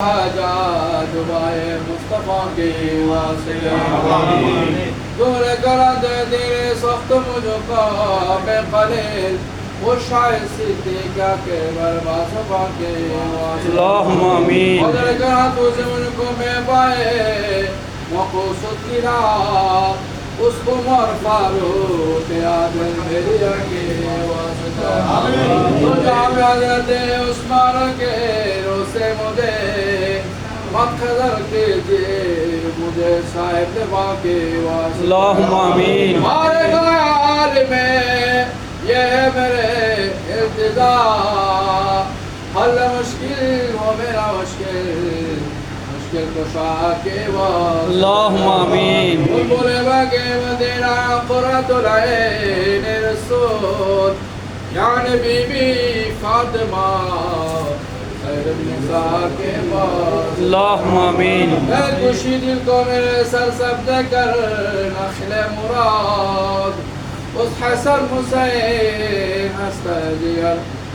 حاجات دعائے مصطفیٰ کے واسطے دور کرد دل سخت مجھ کا میں قلیل وہ شاید صدیقہ کے برباد صفا کے واسطے اللہم آمین قدر کرا تو سے مجھ کو میں پائے مقصود کی راہ اس کو مر فاروق عادل میری کے واسطہ تو جام حضرت عثمان کے روسے مجھے مت خضر کیجئے مجھے صاحب دفاع کے واسطہ اللہم آمین ہمارے خیال میں یہ ہے میرے التجا حل مشکل ہو میرا مشکل کشا کے واسطے اللہم آمین بلبل باغے مدینہ قرۃ العین رسول یعنی بی بی فاطمہ خیر النساء کے واسطے اللہم آمین اے خوشی دل کو میرے سر سبز کر نخل مراد اس حسن حسین ہستجیر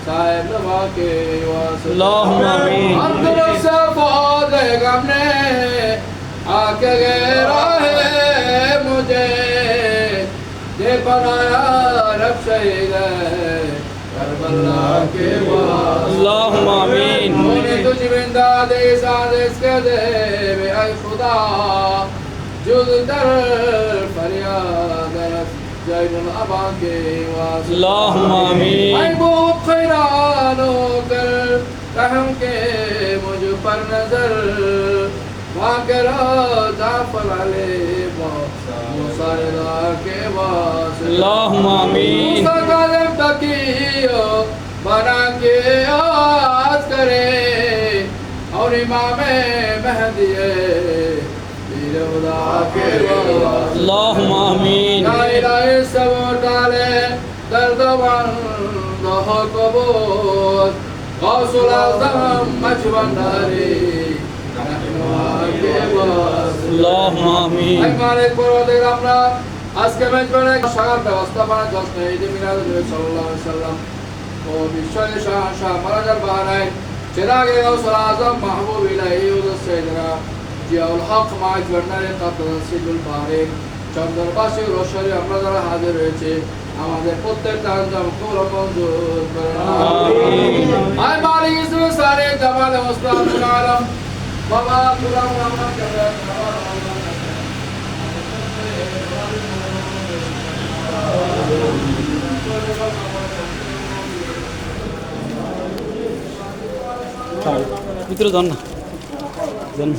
صاحب نبا کے واسطے اللہم آمین اندر سے فوت غم نے آ کے گھیرا ہے مجھے دے بنایا رب شہید کربلا کے واسطے اللہم آمین مونے تجھ بندہ دے سازش کے دے بے اے خدا جز در فریاد جائن الابا کے واسطے اللہم آمین محبوب خیران ہو کر رحم کے مجھ پر نظر واقر جعفر علیہ موسیٰ کے واسطے اللہم آمین موسیٰ کاظم تقیو بنا کے آج کرے اور امام مہدی پیر خدا کے واسطے اللہم آمین یا الہی سب ڈالے درد بند ہو قبول غوث العظم مجونداری اللہم آمین اے مالک پروردگار আমরা আজকে মেজবানে সাগার ব্যবস্থাপনা যত্ন ঈদ মিলাদ নবী সাল্লাল্লাহু আলাইহি সাল্লাম ও বিশ্বের শাহ মারাজার বাহারাই চিরাগে غوث العظم محبوب ইলাহি হুজুর সাইয়েদনা জিয়াউল হক মাইজ ভান্ডারে তাতসিলুল বারিক চন্দ্রবাসী রোশারি আমরা যারা হাজির হয়েছে আমাদের প্রত্যেকটা আঞ্জাম কবুল মঞ্জুর করেন আমিন আয় মালিক ইসমি সারে জামাল মুস্তাফিল আলম বাবা গুলাম রহমান কেবলা ভিতরে যান না যান